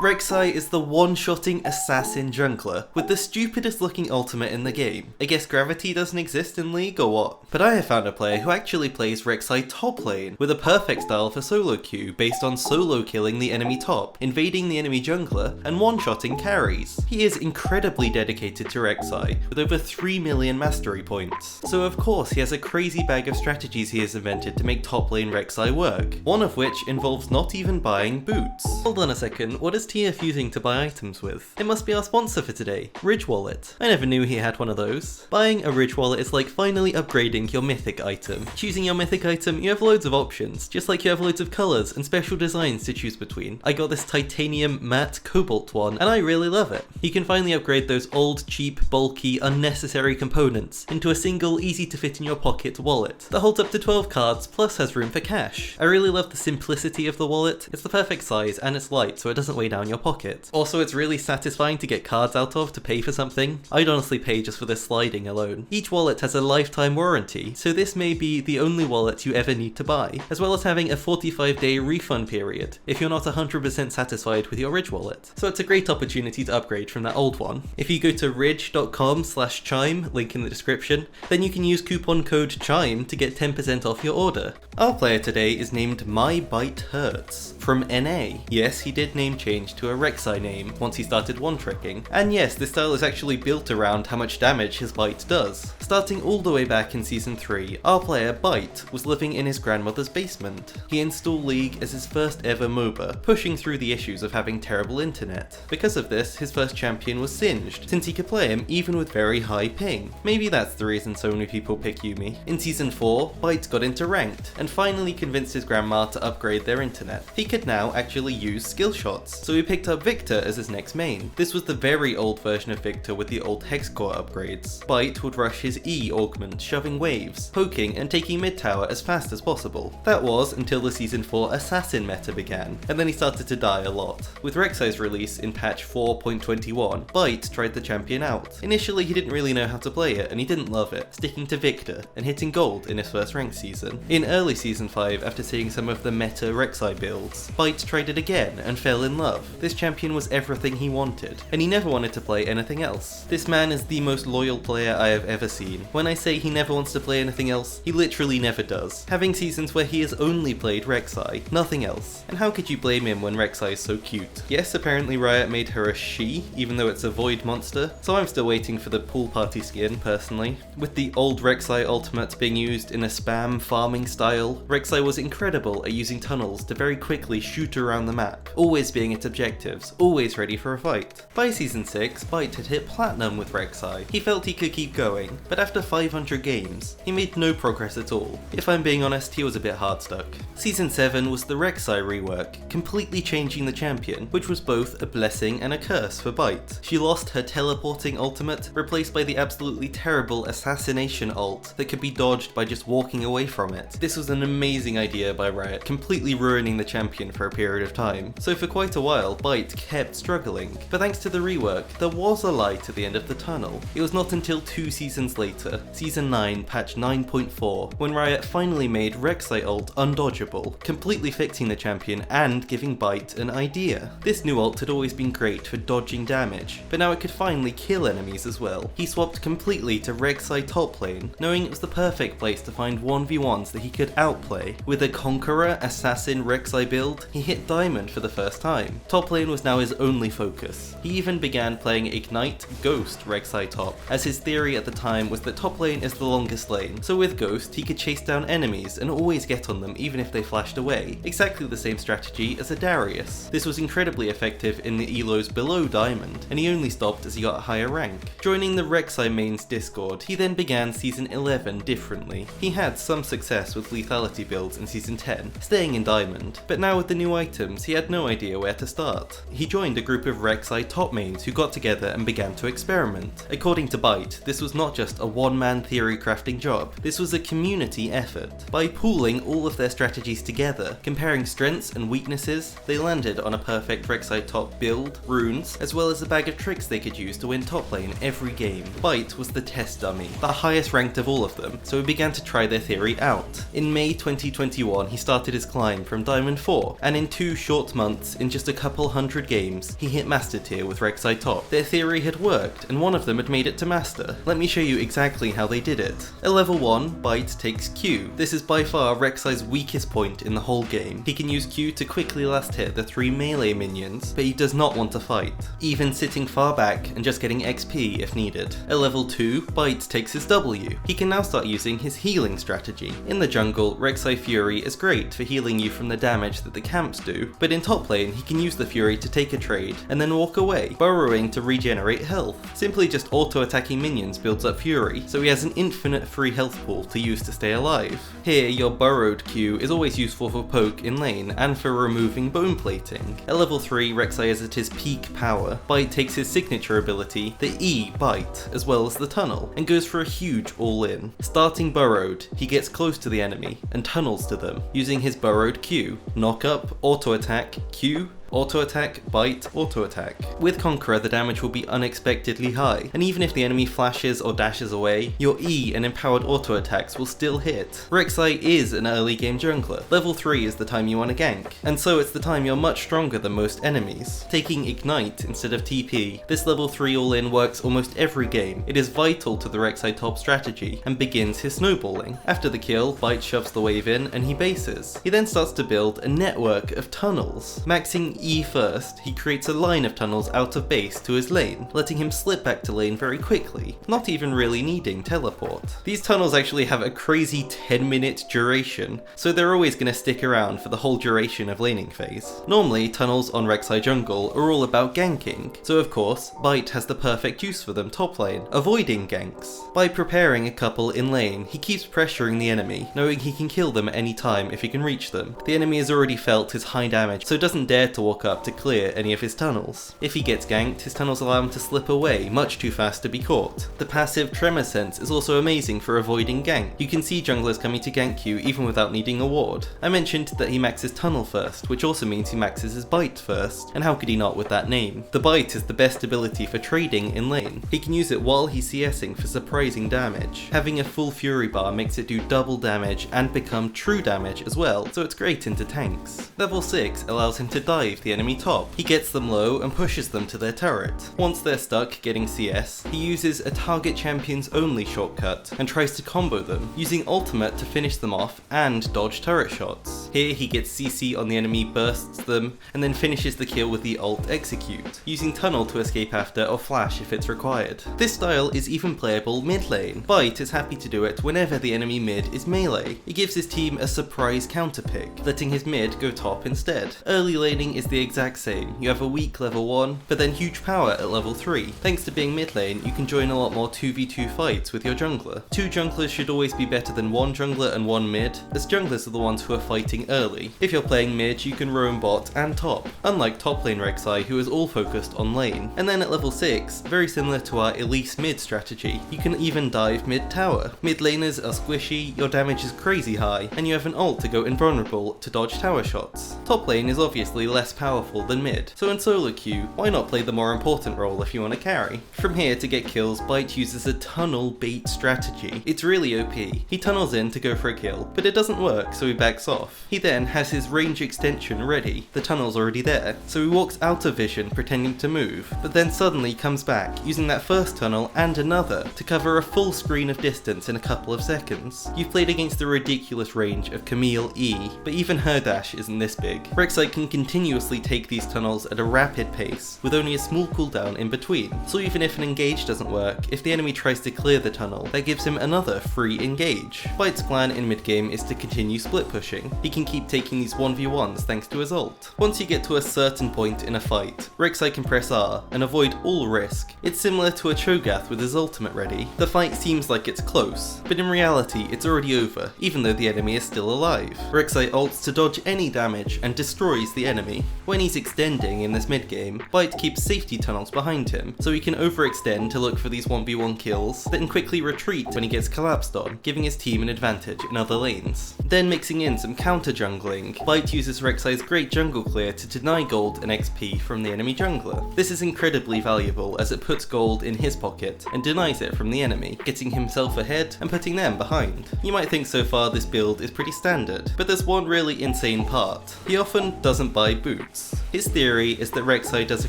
Reksai is the one-shotting assassin jungler with the stupidest looking ultimate in the game. I guess gravity doesn't exist in League or what? But I have found a player who actually plays Rek'sai top lane with a perfect style for solo queue based on solo killing the enemy top, invading the enemy jungler, and one-shotting carries. He is incredibly dedicated to Rek'sai with over 3 million mastery points. So of course he has a crazy bag of strategies he has invented to make top lane Rek'sai work, one of which involves not even buying boots. Hold on a second, what is TF using to buy items with? It must be our sponsor for today, Ridge Wallet. I never knew he had one of those. Buying a Ridge Wallet is like finally upgrading your mythic item. Choosing your mythic item, you have loads of options, just like you have loads of colours and special designs to choose between. I got this titanium matte cobalt one, and I really love it. You can finally upgrade those old, cheap, bulky, unnecessary components into a single, easy to fit in your pocket wallet that holds up to 12 cards plus has room for cash. I really love the simplicity of the wallet. It's the perfect size and it's light so it doesn't weigh down your pocket. Also, it's really satisfying to get cards out of to pay for something. I'd honestly pay just for the sliding alone. Each wallet has a lifetime warranty, so this may be the only wallet you ever need to buy, as well as having a 45-day refund period if you're not 100% satisfied with your Ridge wallet. So it's a great opportunity to upgrade from that old one. If you go to ridge.com/chime, link in the description, then you can use coupon code CHIME to get 10% off your order. Our player today is named My Bite Hurts from NA. Yes, he did name change to a Reksai name once he started one-tricking, and yes, this style is actually built around how much damage his bite does. Starting all the way back in Season 3, our player Bite was living in his grandmother's basement. He installed League as his first ever MOBA, pushing through the issues of having terrible internet. Because of this, his first champion was Singed, since he could play him even with very high ping. Maybe that's the reason so many people pick Yuumi. In Season 4, Bite got into Ranked, and finally convinced his grandma to upgrade their internet. He could now actually use skill shots, so he picked up Victor as his next main. This was the very old version of Victor with the old Hex Core upgrades. Bite would rush his E augment, shoving waves, poking and taking mid tower as fast as possible. That was until the Season 4 Assassin meta began, and then he started to die a lot. With Reksai's release in patch 4.21, Bite tried the champion out. Initially he didn't really know how to play it and he didn't love it, sticking to Victor and hitting gold in his first ranked season. In early Season 5, after seeing some of the meta Reksai builds, Bite tried it again and fell in love. This champion was everything he wanted, and he never wanted to play anything else. This man is the most loyal player I have ever seen. When I say he never wants to play anything else, he literally never does, having seasons where he has only played Reksai, nothing else. And how could you blame him when Reksai is so cute? Yes, apparently Riot made her a she, even though it's a void monster, so I'm still waiting for the pool party skin, personally. With the old Reksai ultimate being used in a spam farming style, Reksai was incredible at using tunnels to very quickly shoot around the map, always being at objectives, always ready for a fight. By Season 6, Bite had hit Platinum with Reksai. He felt he could keep going, but after 500 games, he made no progress at all. If I'm being honest, he was a bit hard stuck. Season 7 was the Reksai rework, completely changing the champion, which was both a blessing and a curse for Bite. She lost her teleporting ultimate, replaced by the absolutely terrible assassination ult that could be dodged by just walking away from it. This was an amazing idea by Riot, completely ruining the champion for a period of time. So for quite a while, Bite kept struggling. But thanks to the rework, there was a light at the end of the tunnel. It was not until 2 seasons later, Season 9, patch 9.4, when Riot finally made Reksai ult undodgeable, completely fixing the champion and giving Bite an idea. This new ult had always been great for dodging damage, but now it could finally kill enemies as well. He swapped completely to Reksai top lane, knowing it was the perfect place to find 1v1s that he could outplay. With a Conqueror Assassin Reksai build, he hit Diamond for the first time. Top lane was now his only focus. He even began playing Ignite Ghost Reksai top, as his theory at the time was that top lane is the longest lane, so with Ghost he could chase down enemies and always get on them even if they flashed away. Exactly the same strategy as a Darius. This was incredibly effective in the elos below Diamond, and he only stopped as he got a higher rank. Joining the Reksai mains Discord, he then began Season 11 differently. He had some success with lethality builds in Season 10, staying in Diamond, but now with the new items he had no idea where to start. He joined a group of Reksai top mains who got together and began to experiment. According to Bite, this was not just a one-man theory crafting job, this was a community effort. By pooling all of their strategies together, comparing strengths and weaknesses, they landed on a perfect Reksai top build, runes, as well as a bag of tricks they could use to win top lane every game. Bite was the test dummy, the highest ranked of all of them, so he began to try their theory out. In May 2021, he started his climb from Diamond 4, and in 2 short months, in just a couple couple hundred games, he hit Master Tier with Rek'sai top. Their theory had worked, and one of them had made it to Master. Let me show you exactly how they did it. At level 1, Bite takes Q. This is by far Reksai's weakest point in the whole game. He can use Q to quickly last hit the 3 melee minions, but he does not want to fight, even sitting far back and just getting XP if needed. At level 2, Bite takes his W. He can now start using his healing strategy. In the jungle, Reksai Fury is great for healing you from the damage that the camps do, but in top lane he can use the Fury to take a trade and then walk away, burrowing to regenerate health. Simply just auto-attacking minions builds up Fury, so he has an infinite free health pool to use to stay alive. Here, your burrowed Q is always useful for poke in lane and for removing bone plating. At level 3, Reksai is at his peak power. Bite takes his signature ability, the E Bite, as well as the tunnel, and goes for a huge all-in. Starting burrowed, he gets close to the enemy and tunnels to them, using his burrowed Q, knock up, auto attack, Q, auto attack, bite, auto attack. With Conqueror, the damage will be unexpectedly high, and even if the enemy flashes or dashes away, your E and empowered auto attacks will still hit. Reksai is an early game jungler. Level 3 is the time you want to gank, and so it's the time you're much stronger than most enemies. Taking Ignite instead of TP, this level 3 all-in works almost every game. It is vital to the Rek'sai top strategy, and begins his snowballing. After the kill, Bite shoves the wave in and he bases. He then starts to build a network of tunnels. Maxing E first, he creates a line of tunnels out of base to his lane, letting him slip back to lane very quickly, not even really needing teleport. These tunnels actually have a crazy 10-minute duration, so they're always going to stick around for the whole duration of laning phase. Normally, tunnels on Rek'sai jungle are all about ganking, so of course, Bite has the perfect use for them top lane, avoiding ganks. By preparing a couple in lane, he keeps pressuring the enemy, knowing he can kill them at any time if he can reach them. The enemy has already felt his high damage, so doesn't dare to walk up to clear any of his tunnels. If he gets ganked, his tunnels allow him to slip away much too fast to be caught. The passive Tremor Sense is also amazing for avoiding gank. You can see junglers coming to gank you even without needing a ward. I mentioned that he maxes tunnel first, which also means he maxes his bite first, and how could he not with that name? The bite is the best ability for trading in lane. He can use it while he's CSing for surprising damage. Having a full fury bar makes it do double damage and become true damage as well, so it's great into tanks. Level 6 allows him to dive the enemy top. He gets them low and pushes them to their turret. Once they're stuck getting CS, he uses a target champions only shortcut and tries to combo them, using ultimate to finish them off and dodge turret shots. Here he gets CC on the enemy, bursts them, and then finishes the kill with the ult execute, using tunnel to escape after or flash if it's required. This style is even playable mid lane. Bite is happy to do it whenever the enemy mid is melee. It gives his team a surprise counter pick, letting his mid go top instead. Early laning is the exact same. You have a weak level 1, but then huge power at level 3. Thanks to being mid lane, you can join a lot more 2v2 fights with your jungler. 2 junglers should always be better than 1 jungler and 1 mid, as junglers are the ones who are fighting early. If you're playing mid, you can roam bot and top, unlike top lane Reksai who is all focused on lane. And then at level 6, very similar to our Elise mid strategy, you can even dive mid tower. Mid laners are squishy, your damage is crazy high, and you have an ult to go invulnerable to dodge tower shots. Top lane is obviously less powerful than mid, so in solo queue, why not play the more important role if you want to carry? From here to get kills, Bite uses a tunnel bait strategy. It's really OP. He tunnels in to go for a kill, but it doesn't work, so he backs off. He then has his range extension ready. The tunnel's already there, so he walks out of vision pretending to move, but then suddenly comes back, using that first tunnel and another to cover a full screen of distance in a couple of seconds. You've played against the ridiculous range of Camille E, but even her dash isn't this big. Rek'sai can continuously take these tunnels at a rapid pace, with only a small cooldown in between, so even if an engage doesn't work, if the enemy tries to clear the tunnel, that gives him another free engage. Bite's plan in mid-game is to continue split pushing. He can keep taking these 1v1s thanks to his ult. Once you get to a certain point in a fight, Reksai can press R and avoid all risk. It's similar to a Cho'Gath with his ultimate ready. The fight seems like it's close, but in reality it's already over, even though the enemy is still alive. Reksai ults to dodge any damage and destroys the enemy. When he's extending in this mid-game, Bite keeps safety tunnels behind him, so he can overextend to look for these 1v1 kills, then quickly retreat when he gets collapsed on, giving his team an advantage in other lanes. Then mixing in some counter jungling, Bite uses Reksai's great jungle clear to deny gold and XP from the enemy jungler. This is incredibly valuable as it puts gold in his pocket and denies it from the enemy, getting himself ahead and putting them behind. You might think so far this build is pretty standard, but there's one really insane part. He often doesn't buy boost. boots. His theory is that Reksai does a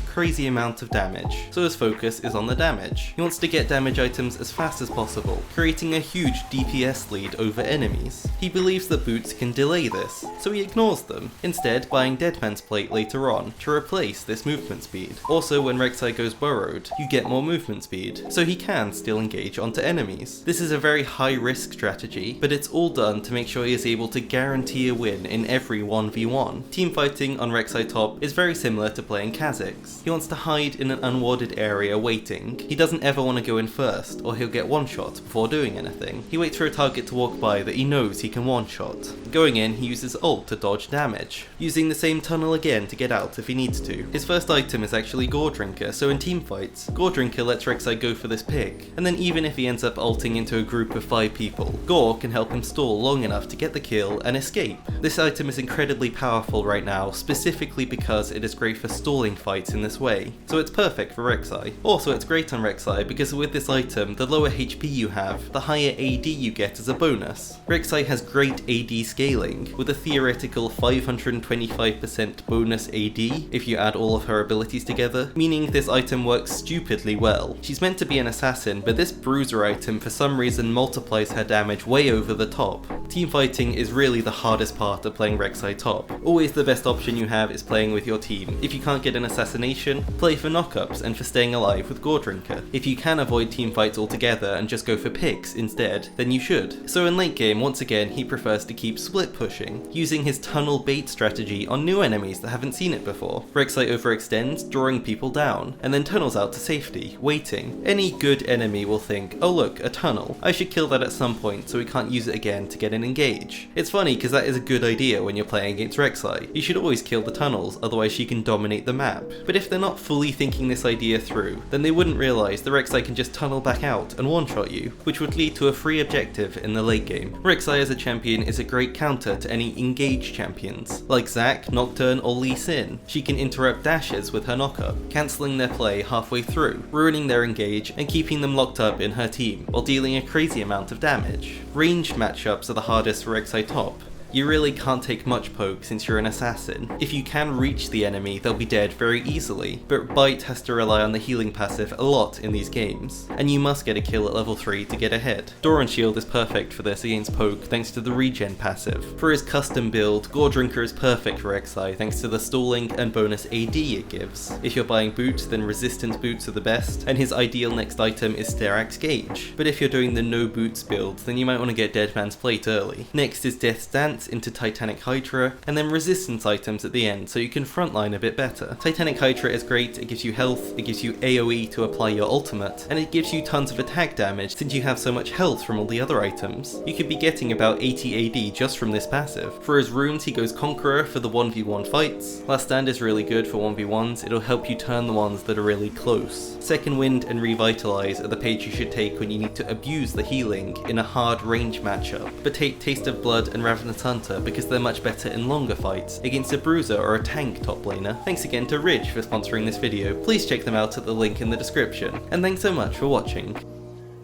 crazy amount of damage, so his focus is on the damage. He wants to get damage items as fast as possible, creating a huge DPS lead over enemies. He believes that boots can delay this, so he ignores them, instead buying Deadman's Plate later on to replace this movement speed. Also, when Reksai goes burrowed, you get more movement speed, so he can still engage onto enemies. This is a very high risk strategy, but it's all done to make sure he is able to guarantee a win in every 1v1. Teamfighting on Rek'sai top is very similar to playing Kha'Zix. He wants to hide in an unwarded area waiting. He doesn't ever want to go in first, or he'll get one-shot before doing anything. He waits for a target to walk by that he knows he can one-shot. Going in, he uses ult to dodge damage, using the same tunnel again to get out if he needs to. His first item is actually Goredrinker, so in teamfights, Goredrinker lets Rek'sai go for this pick, and then even if he ends up ulting into a group of 5 people, Gore can help him stall long enough to get the kill and escape. This item is incredibly powerful right now, specifically because it is great for stalling fights in this way, so it's perfect for Reksai. Also, it's great on Reksai because with this item, the lower HP you have, the higher AD you get as a bonus. Reksai has great AD scaling, with a theoretical 525% bonus AD if you add all of her abilities together, meaning this item works stupidly well. She's meant to be an assassin, but this bruiser item for some reason multiplies her damage way over the top. Teamfighting is really the hardest part of playing Rek'sai top. Always the best option you have is playing with your team. If you can't get an assassination, play for knockups and for staying alive with Goredrinker. If you can avoid teamfights altogether and just go for picks instead, then you should. So in late game, once again, he prefers to keep split pushing, using his tunnel bait strategy on new enemies that haven't seen it before. Rek'sai overextends, drawing people down, and then tunnels out to safety, waiting. Any good enemy will think, oh look, a tunnel. I should kill that at some point so we can't use it again to get an engage. It's funny because that is a good idea when you're playing against Reksai. You should always kill the tunnels, otherwise she can dominate the map. But if they're not fully thinking this idea through, then they wouldn't realise the Reksai can just tunnel back out and one-shot you, which would lead to a free objective in the late game. Reksai as a champion is a great counter to any engaged champions, like Zac, Nocturne or Lee Sin. She can interrupt dashes with her knockup, cancelling their play halfway through, ruining their engage and keeping them locked up in her team, while dealing a crazy amount of damage. Ranged matchups are the hardest for Rek'sai top. You really can't take much poke since you're an assassin. If you can reach the enemy, they'll be dead very easily, but Bite has to rely on the healing passive a lot in these games, and you must get a kill at level 3 to get ahead. Doran Shield is perfect for this against poke thanks to the regen passive. For his custom build, Goredrinker is perfect for Rek'sai thanks to the stalling and bonus AD it gives. If you're buying boots, then resistance boots are the best, and his ideal next item is Sterak's Gauge. But if you're doing the no boots build, then you might want to get Deadman's Plate early. Next is Death's Dance into Titanic Hydra, and then resistance items at the end so you can frontline a bit better. Titanic Hydra is great, it gives you health, it gives you AoE to apply your ultimate, and it gives you tons of attack damage since you have so much health from all the other items. You could be getting about 80 AD just from this passive. For his runes he goes Conqueror for the 1v1 fights. Last Stand is really good for 1v1s, it'll help you turn the ones that are really close. Second Wind and Revitalize are the page you should take when you need to abuse the healing in a hard range matchup, but take Taste of Blood and Ravenous Hunter because they're much better in longer fights against a bruiser or a tank top laner. Thanks again to Ridge for sponsoring this video, please check them out at the link in the description, and thanks so much for watching.